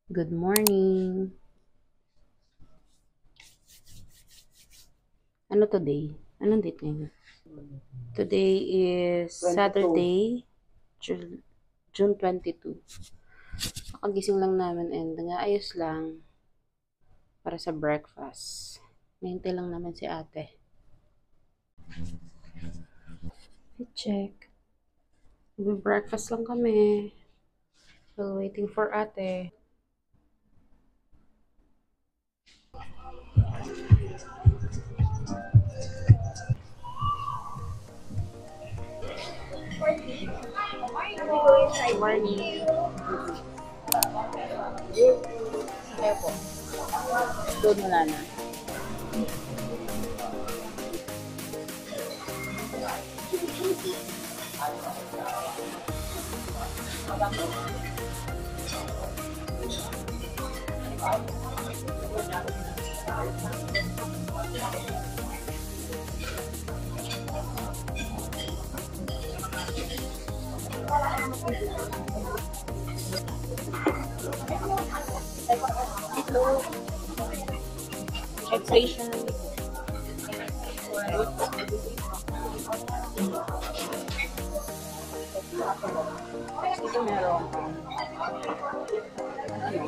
Good morning. Ano today? Anong date ngayon? Today is 22. Saturday, June 22. Kakagising lang namin and nag-aayos lang para sa breakfast. Nahintay lang naman si ate. I-check. Breakfast lang kami. While waiting for ate. Morning. Kaya po. Doon wala na. Check station. Dito meron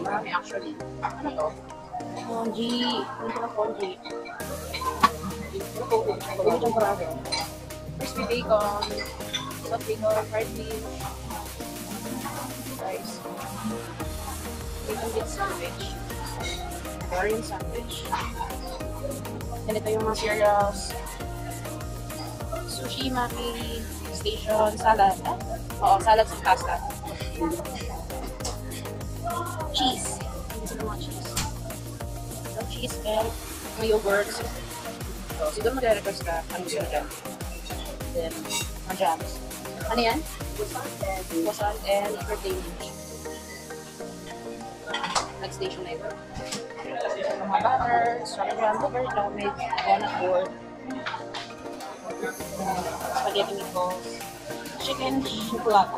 marami actually. Ano to? Ponji. Ano to na ponji? Ponji champorado. Crispy bacon. Soft bacon. Fried beef. Rice. Bacon bit sandwich. Korean sandwich. And ito yung mga cereals. Sushi, maki, station, salad. Oo, salad sa pasta. Cheese. Hindi sila mga cheese. So, cheese and mga yogurt. So, siguro mag-request ka. Ano gusto mo dyan? Then, mga jams. Ano yan? Croissant and protein. Next station na ito. Mga butter, strawberry hamburger, tsaka may donut board. Spaghetti meatballs. Chicken chocolate.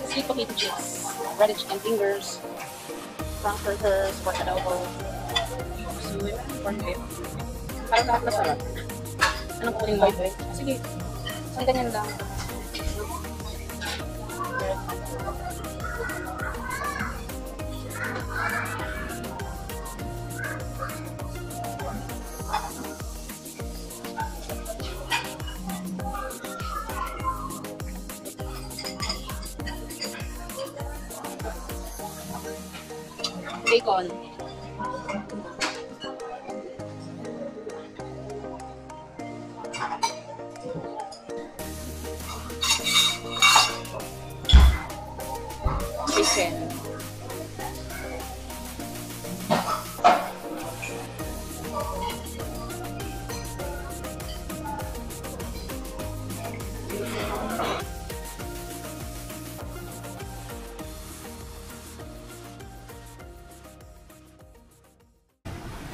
Sweet potato chips. Breaded chicken fingers. Frankfurters, pork adobo. Suet, corn beef. Parang lahat masarap. Anong kukunin mo? Sige. Isang ganyan lang. Bacon. Chicken.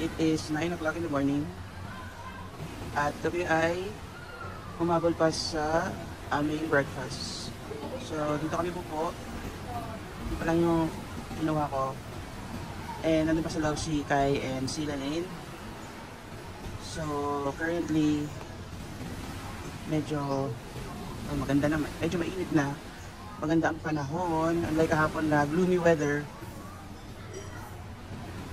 It is 9 o'clock in the morning at kami ay humabol pa sa aming breakfast. So, dito kami buko. Ito pa lang yung ginawa ko. And nandun pa sa loob si Kai and si Lalaine. So, currently, medyo maganda naman. Medyo mainit na. Maganda ang panahon. Unlike kahapon na gloomy weather.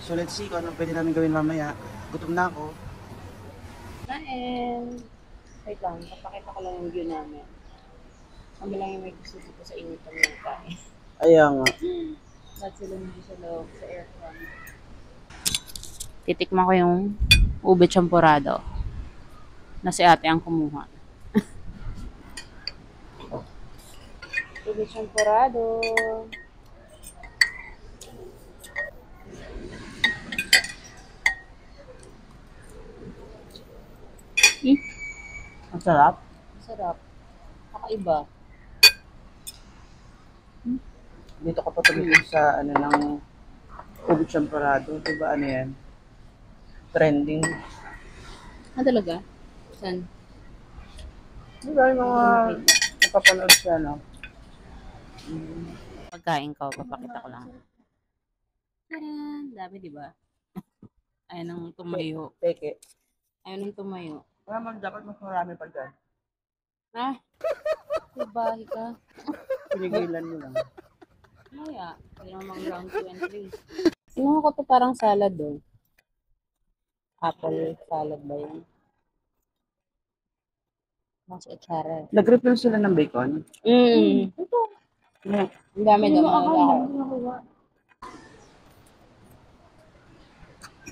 So, let's see kung ano pwede namin gawin mamaya. Gutom na ako. Kain. Wait lang, papakita ko lang yung view namin. Kami lang yung may gusto dito sa init kami ng kain. Ayan nga. Lahat sila nandito sa loob, sa aircon. Titikman ko yung ube champorado na si ate ang kumuha. Ube champorado. Ang sarap. Sarap. Kakaiba. Dito ka pa tuloy sa ano ng ube champorado. Diba ano yan? Trending. Ah, talaga? Saan? Diba yung mga napapanood siya, no? pagkain ko. Papakita ko lang. Tadaan! Dami, di ba? Ayaw nang tumayo. Peke. Ayaw nang tumayo. Naman, dapat mas marami pa dyan. Ah! Babae ka. Pinigilan mo lang. Maya. Hindi naman mga round 2 and 3. Sinuha ko to parang salad doon. Apple salad ba yun? Mas itsara. Nag-refill sila ng bacon. Ito. Yeah. Ang dami daw mga lahat.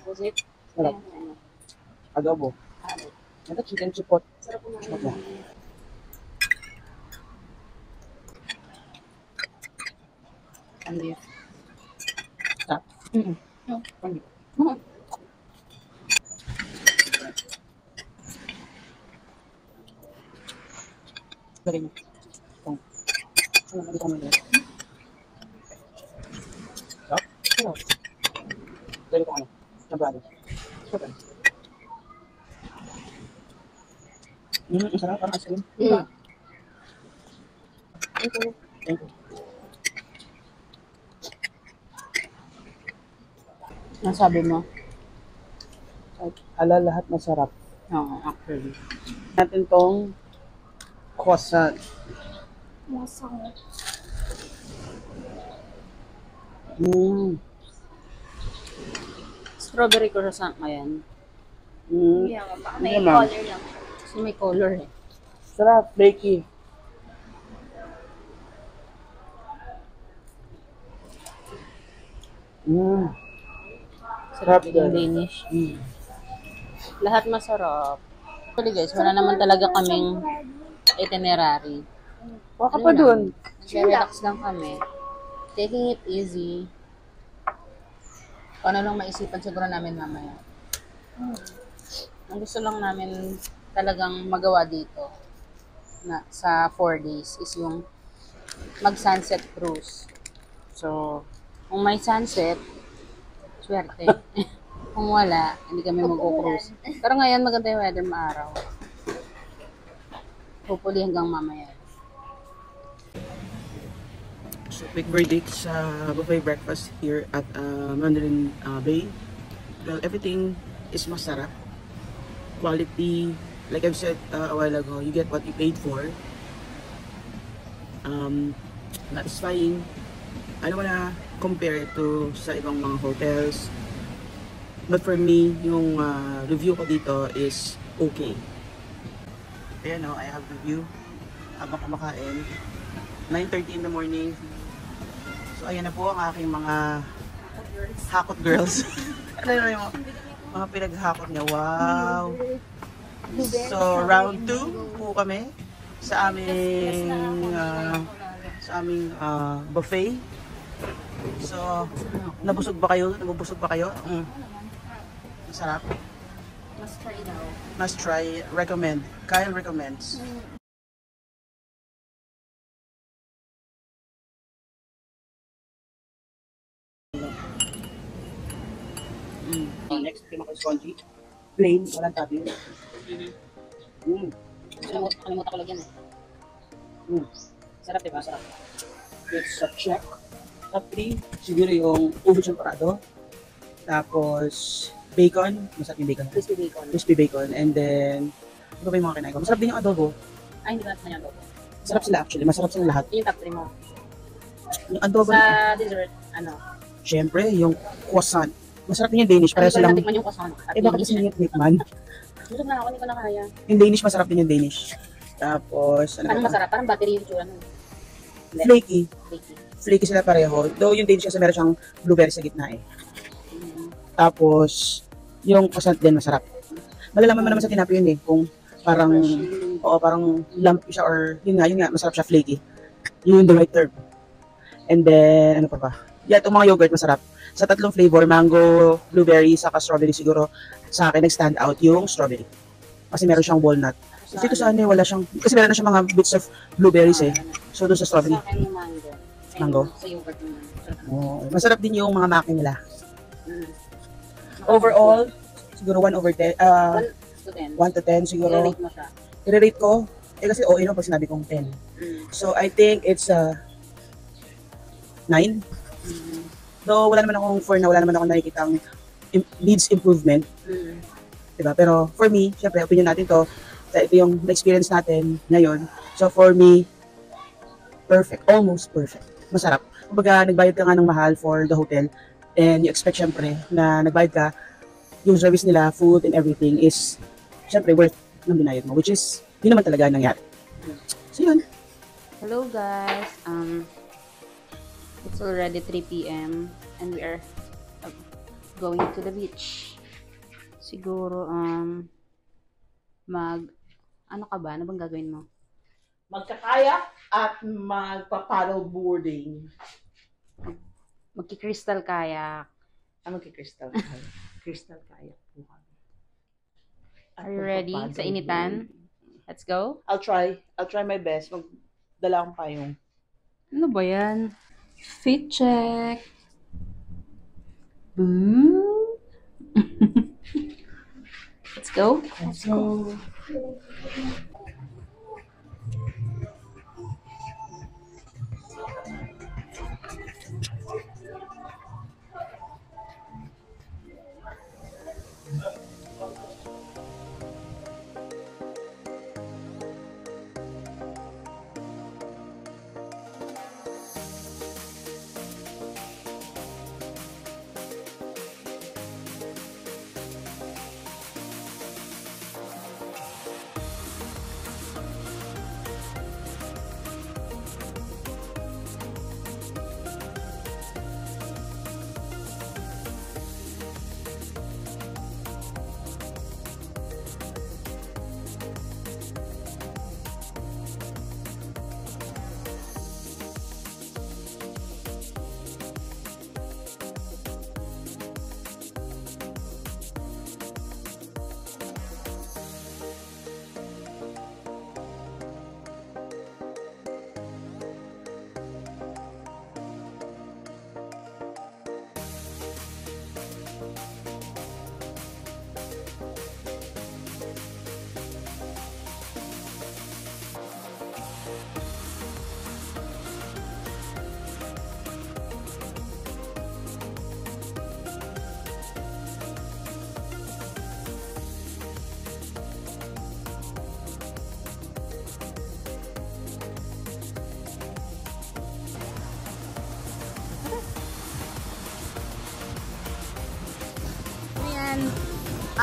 Was it? Sarap. Adobo. Ito chicken chipot. Sarap po Okay. Ang beef. Sarap. Pandi. Lagay mo. Ito. Ano, lagay ko mo yun. Sarap? Sarap. Lagay ko ano. Chabrado. Sarap. Ang sarap. Parang ice cream. Diba? Thank you. Thank you. Ang sabi mo? Ala, lahat masarap. Oo, actually. Natin tong croissant. Strawberry croissant ngayon. Yeah, baka Hindi may naman. color lang. Kasi may color eh. Sarap, flaky. Sarap Sarap yung din. Danish. Lahat masarap. Actually guys, wala naman talaga kaming itinerary. Baka pa dun. Relax lang kami. Taking it easy. Kung ano lang maisipan siguro namin mamaya. Ang gusto lang namin talagang magawa dito na sa 4 days is yung mag-sunset cruise. So, kung may sunset, swerte. Kung wala, hindi kami mag-cruise. Pero ngayon maganda yung weather, maaraw. Hopefully hanggang mamaya. So, quick verdict sa buffet breakfast here at Mandarin Bay. Well, everything is masarap. Quality, like I've said a while ago, you get what you paid for. Satisfying. I don't wanna compare it to sa ibang mga hotels. But for me, yung review ko dito is okay. Ayan o, I have review habang kumakain. 9:30 in the morning. So ayan na po ang aking mga hakot girls. Ano yung mga pinaghakot niya? Wow! So round 2 po kami sa aming buffet. So nabusog ba kayo? Nabubusog ba kayo? Masarap. Must try daw. Must try. Recommend. Kyle recommends. Next, kaya spongy. Plain, walang topping. Kalimutan ko lang yan eh. Sarap diba? Sarap. It's a check. Top 3, siguro yung ubo champorado. Tapos, bacon. Masarap yung bacon. Crispy bacon. Crispy bacon. And then, ano ba yung mga kinain ko? Masarap din yung adobo. Ay, hindi ba natin yung adobo? Masarap sila actually. Masarap sila lahat. Yun yung top 3 mo. Yung adobo, Sa dessert, ano? syempre, yung croissant. Masarap din yung Danish. Pareho silang, natikman yung croissant. eh bakit kasi yung tikman? Gusto na ako, hindi ko na kaya. Yung Danish, masarap din yung Danish. Tapos, ano Anong ba? masarap? Parang battery yung tsura nun. Flaky. Flaky. Flaky sila pareho. Though yung Danish kasi meron siyang blueberry sa gitna eh. Tapos, yung croissant din masarap. Malalaman mo naman sa tinapay yun eh, kung parang, oo, parang lumpy siya or, yun nga, masarap siya, flaky. Yun yung the right term. And then, ano pa ba? Yeah, itong mga yogurt masarap. Sa tatlong flavor, mango, blueberry, saka strawberry siguro, sa akin nag-stand out yung strawberry. Kasi meron siyang walnut. Kasi dito sa ano, wala siyang, kasi meron na siyang mga bits of blueberries eh. So, doon sa strawberry. Sa akin yung mango. Mango? Sa yogurt naman. Oh, masarap din yung mga maki nila. Overall, siguro 1/10. 1 to 10 siguro. I-rate mo siya. I-rate ko, kasi OA no pag sinabi kong 10. So, I think it's 9. Though wala naman akong nakikitang needs improvement, Mm. diba? Pero for me, syempre, opinion natin to, ito yung na-experience natin ngayon. So for me, perfect. Almost perfect. Masarap. Kumbaga, nagbayad ka nga ng mahal for the hotel and you expect syempre na nagbayad ka, yung service nila, food and everything is syempre worth ng binayad mo, which is, yun naman talaga nangyari. So yun. Hello guys. It's already 3 p.m. and we are going to the beach. Siguro ano ka ba? Ano bang gagawin mo? Magkakayak at magpa-paddle boarding. Magki-crystal kayak. Ano kay Crystal kayak? Crystal kayak po kami. Are you ready sa initan? Let's go. I'll try my best. Magdala akong payong. Ano ba yan? Fit check. Boo. Let's go. Let's go.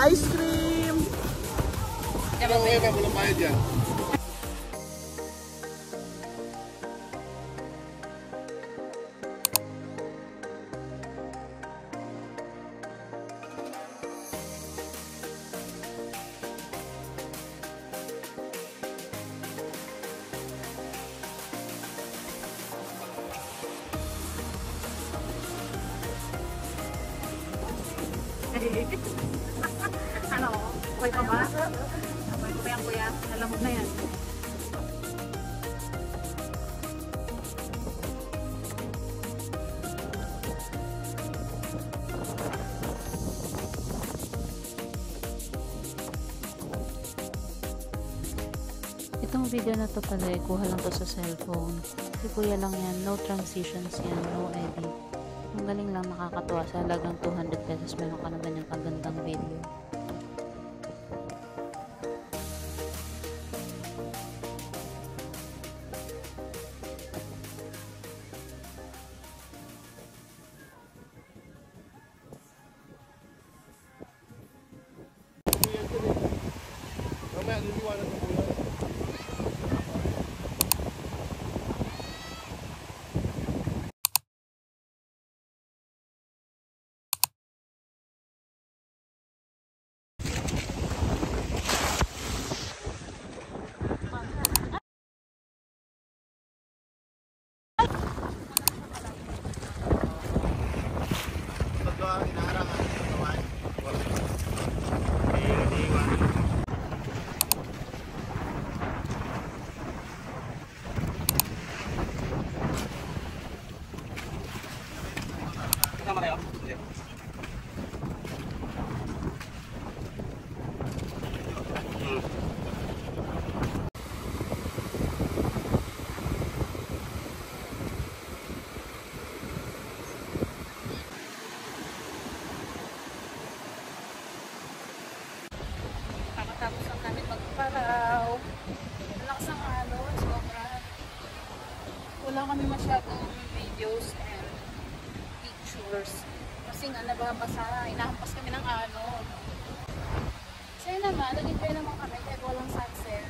Ice cream! Ano kayo ba? Walang bayad yan. Ano? Okay pa ba? Okay pa yan, kuya. Nalamog na yan. Itong video na to pala, kuha lang to sa cellphone. Si kuya lang yan, no transitions yan, no edit. Ang galing lang, nakakatuwa. Sa halagang 200 pesos, meron ka na ganyang kagandang video. Mamaya, liliwanag ko po yan. videos and pictures. Kasi nga nababasa, inahampas kami ng alon. Kasi naman, nag-enjoy naman kami kahit walang sunset.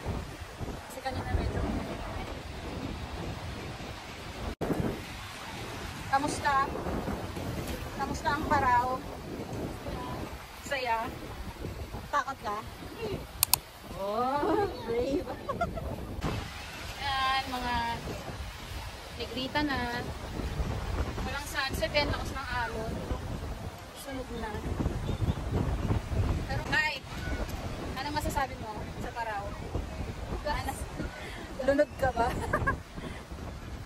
Kasi kanina medyo kamusta? Kamusta ang Parao? Saya? Takot ka? Oh, brave. Yan, mga negrita na. Walang sunset, yan, lakas ng alon. Sunog na. Pero kahit, anong masasabi mo sa Parao? Lunod ka ba?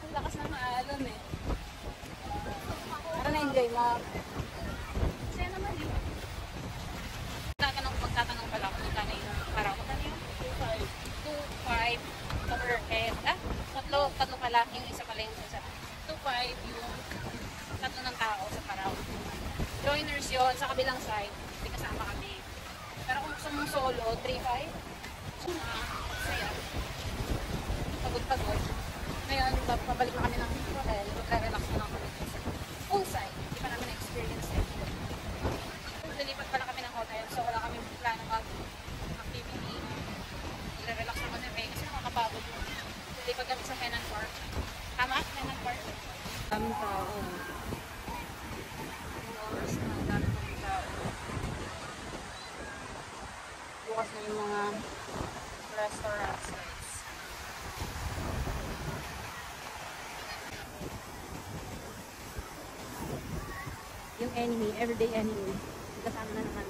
Ang lakas ng alon eh. Para na-enjoy mo. Saya naman eh. Magtatanong pala kung magkano yung Parao. Magkano yun? 2.5 overhead. Tatlo pala. Yung isa pala yung isa. 2.5 yung tatlo ng tao sa Parao. Joiners yun sa kabilang side. Hindi kasama kami. Pero kung gusto mong solo, 3.5. Saya. Pagod-pagod. Ngayon, pabalik na kami ng hotel. Magre-relax na lang kami sa poolside. Hindi pa namin na-experience eh. Lilipat pala kami ng hotel. So wala kami plano mag-activity. Magre-relax naman kami kasi nakakapagod. Lilipat kami sa Henan Park. Tama? Henan Park? Daming tao. Daming tao. Bukas na yung mga restaurants guys. Yung enemy, everyday enemy. Kasama na naman.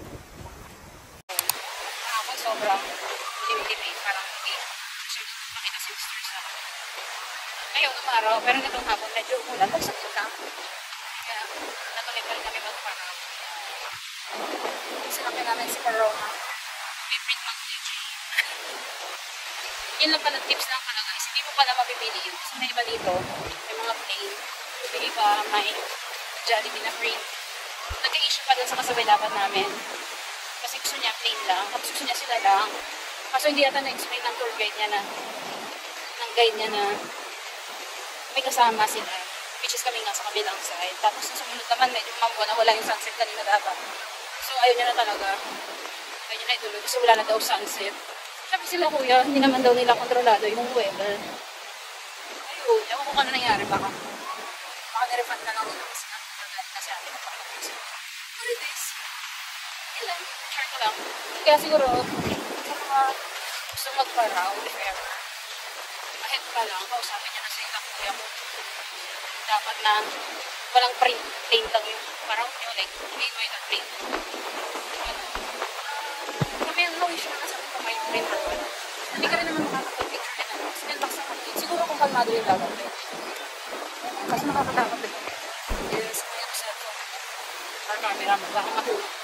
Ako sobrang limit, parang hindi makita si Mr. sa ngayon umaraw, pero nitong hapon medyo umulan, pagsakit ka. Kaya natuloy pa rin kami magparang. Sinakay namin si Corona. May print mag-DJ. Yun lang pala tips lang pala guys. Hindi mo pala mapipili yun. Kasi may iba dito, may mga plain. May iba may Jollibee na print. Nag-i-issue pa dun sa kasabay laban namin. Kasi gusto niya plain lang. Tapos gusto niya sila lang. Kaso hindi yata na-explain ng tour guide niya na may kasama sila. Which is kami nga sa kabilang side. Tapos sa sumunod naman medyo mambo na wala yung sunset kanina dapat. So ayaw niya na talaga. Ayaw niya na ituloy kasi wala na daw sunset. Sabi sila kuya, hindi naman daw nila kontrolado yung weather. Ayun, ewan ko ano nangyari baka. Baka nirefund na lang nila kasi atin na pakalakas. What is this? Ilan? Share ko lang. Kaya siguro, sa mga gusto magparaw, if ever, ahead pa lang, kausapin niya na sa ilang kuya mo. Dapat na walang print, plain lang yung paraw niyo, like, plain white or plain. Kami ang no issue na sabi ko may print or wala. Hindi ka rin naman makakapag-picture din ano. Still box naman din. Siguro kung kalmado yung dapat din. Kasi nakakatakot din. Yes, kaya ko sa ito. Or camera mo, baka mahulog pa.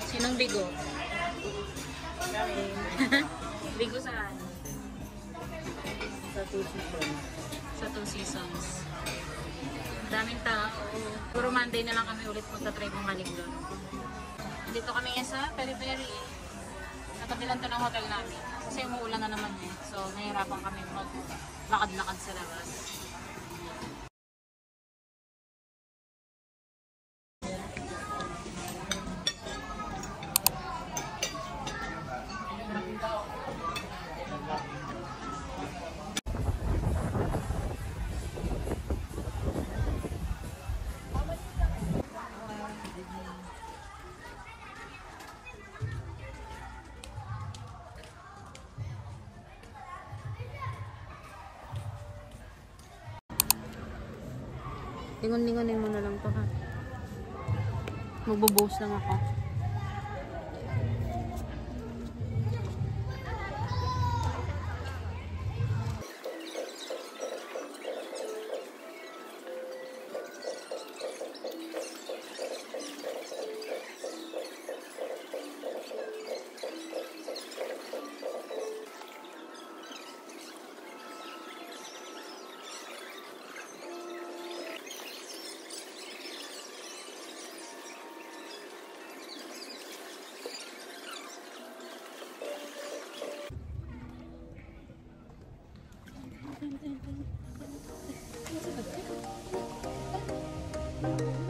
Sinong bigo? Bigo saan? Sa 2 seasons. Sa 2 seasons. Daming tao. Puro Monday na lang kami ulit punta try kong Maligron. Dito kami sa Peri-Peri. Natabilan to ng hotel namin. Kasi umuulan na naman eh. So, nahihirapan kami maglakad-lakad sa labas. Lingon-lingonin mo na lang to ha. Magbo-boast lang ako. Dito.